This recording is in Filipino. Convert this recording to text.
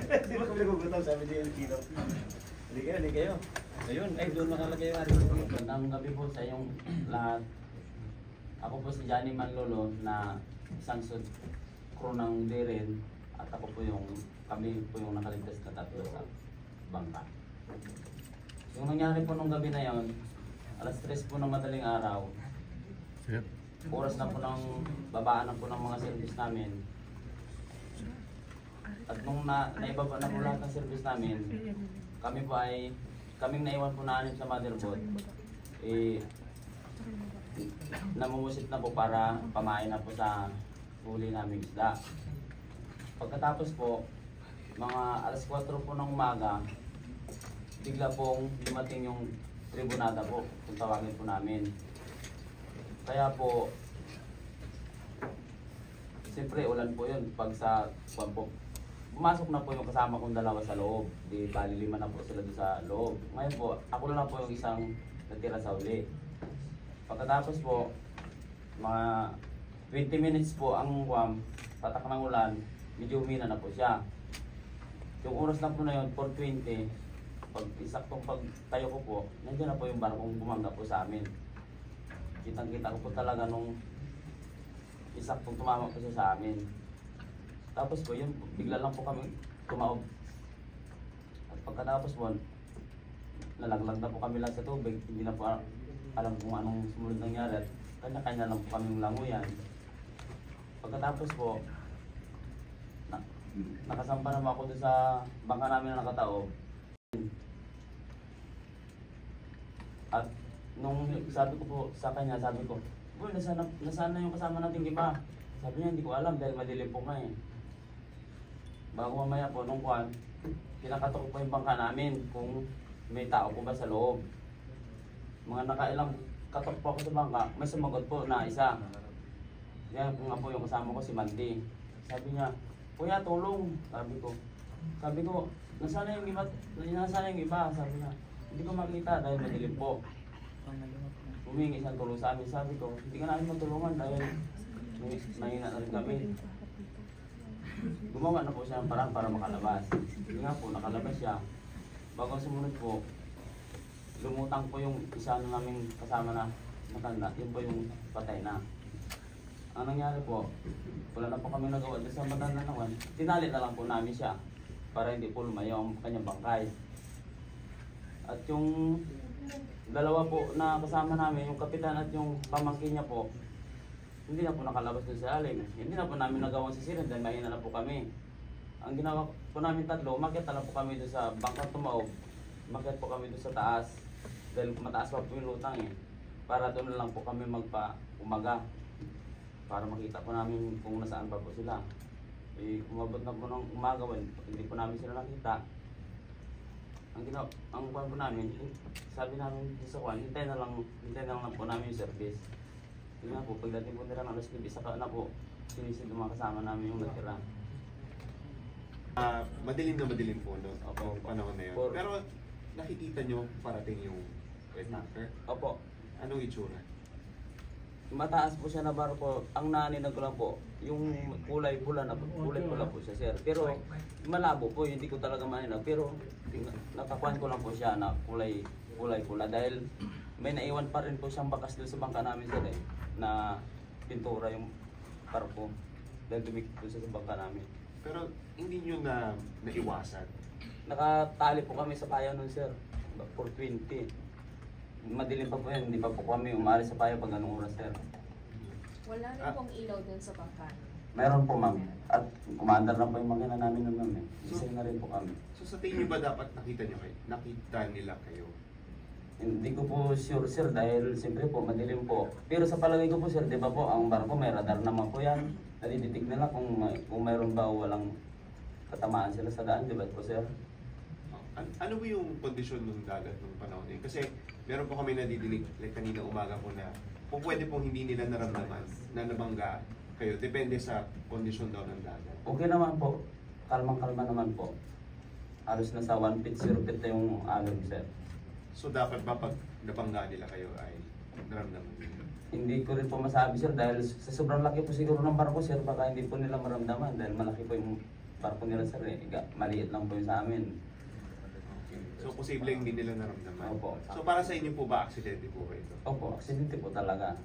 Hindi ba kami nagugutom, sabi ni Elpino. Hindi kayo. Ayun, ay doon nakalagay yung magandang gabi po sa yung lahat. Ako po si Johnny Manlolo na isang crew ng Diren at kami po yung nakaligtas na tatlo sa bangka. Yung nangyari po nung gabi na yon, alas 3 po ng madaling araw, oras na po ng babaan na po ng mga service namin. At nung naibaba na po lahat ng service namin, kaming naiwan po na sa motherboard, namumusit na po para pamain na po sa huli naming isda. Pagkatapos po, mga alas 4 po ng umaga, bigla pong dumating yung tribunada po, kung tawagin po namin. Kaya po, siyempre ulan po yun. Pag sa po, pumasok na po yung kasama kong dalawa sa loob. Di bali 5 na po sila doon sa loob. Ngayon po, ako na lang po yung isang natira sa uli. Pagkatapos po, mga 20 minutes po ang tatak ng ulan, medyo humina na po siya. Yung oras lang po na yun, 4:20, isaktong pagtayo ko po, nandiyan na po yung barkong bumangga po sa amin. Kitang-kita ko po talaga nung isaktong tumama po siya sa amin. Tapos po yun, bigla lang po kami tumaob. At pagkatapos po, nalaglag na po kami lang sa tubig, hindi na po alam kung anong sumunod nangyari at kanya-kanya lang po kaming languyan. Pagkatapos po, nakasampa naman ako doon sa bangka namin na nakataob. At nung sabi ko po sa kanya, sabi ko, "Boy, nasaan na yung kasama nating iba?" Sabi niya, "Hindi ko alam dahil madilim po nga eh." Bago mamaya po, nung pinakatok po yung bangka namin kung may tao po ba sa loob. Mga nakailang katok po ako sa bangka, may sumagot po na isa. Yan po nga po yung kasama ko, si Mandy. Sabi niya, "Kuya, tulong." Sabi ko, nasaan yung iba? Nasaan yung iba? Sabi niya, "Hindi ko makita dahil madilim po." Humingi isang tulong sa amin. Sabi ko, "Hindi ka namin matulungan dahil mahina na rin kami." Gumawa na po siya ng parang para makalabas. Hindi nga po, nakalabas siya. Bago sumunod po, lumutang po yung isa na naming kasama na matanda. Yun po yung patay na. Ang nangyari po, wala na po kami nagawa dyan sa matanda naman. Tinali na lang po namin siya para hindi po lumayo ang kanyang bangkay. At yung dalawa po na kasama namin, yung kapitan at yung pamangkin niya po, hindi na po nakalabas doon sa alim. Hindi na po namin nagawang sisiran dahil mahina na po kami. Ang ginawa po namin tatlo, umakyat na lang po kami doon sa bangkang tumaob. Umakyat po kami doon sa taas dahil mataas pa po yung lutang eh. Para doon na lang po kami umaga para makita po namin kung nasaan pa po sila. Umabot na po ng umaga, hindi po namin sila nakita. Ang kwan po namin, sabi namin sa kwan, hintayin na lang po namin yung service. Yun nga po, pagdating po nila ng alas 9, saka na po, sinisid yung mga kasama namin yung natira. Madilim po no? Opo. Panahon na yun. Pero nakikita nyo parating yung wet marker? Opo. Anong itsura? Mataas po siya na barko. Ang naninag ko lang po, yung kulay pula po siya, sir. Pero malabo po, hindi ko talaga maninag. Pero nakakuan ko lang po siya na kulay pula dahil may naiwan pa rin po siyang bakas doon sa bangka namin, sir, na pintura yung barko dahil dumikit po siya sa bangka namin. Pero hindi nyo naiwasan? Nakatali po kami sa paya nun, sir, 4:20. Madilim pa po yan, hindi pa po kami umari sa paya pag anong oras, sir. Wala rin pong ilaw dun sa bangka. Meron po, ma'am. At kumandar na po yung makina namin nun, ma'am. Gising na rin po kami. So sa tingin nyo ba dapat nakita nila kayo? Hindi ko po sure, sir, dahil siyempre po madilim po. Pero sa palagay ko po, sir, di ba po, ang barko may radar naman po yan. Nadiditig nila kung mayroon ba o walang katamaan sila sa daan, di ba po, sir? Ano ba yung kondisyon ng dagat ng panahon yun? Kasi meron po kami nadidinig like kanina umaga po na pwede pong hindi nila naramdaman na nabangga kayo. Depende sa kondisyon daw ng dagat. Okay naman po. Kalmang-kalma naman po. Halos na sa 1 feet, 0 feet na yung alon, sir. So dapat ba pag nabangga nila kayo ay naramdaman nila? Hindi ko rin po masabi, sir, dahil sa sobrang laki po siguro ng barko, sir, baka hindi po nila maramdaman dahil malaki po yung barko nila sir eh. Maliit lang po yun sa amin. Okay. So, posible hindi nila naramdaman. Opo. So, para sa inyo po ba, aksidente po ba ito? Opo, aksidente po talaga.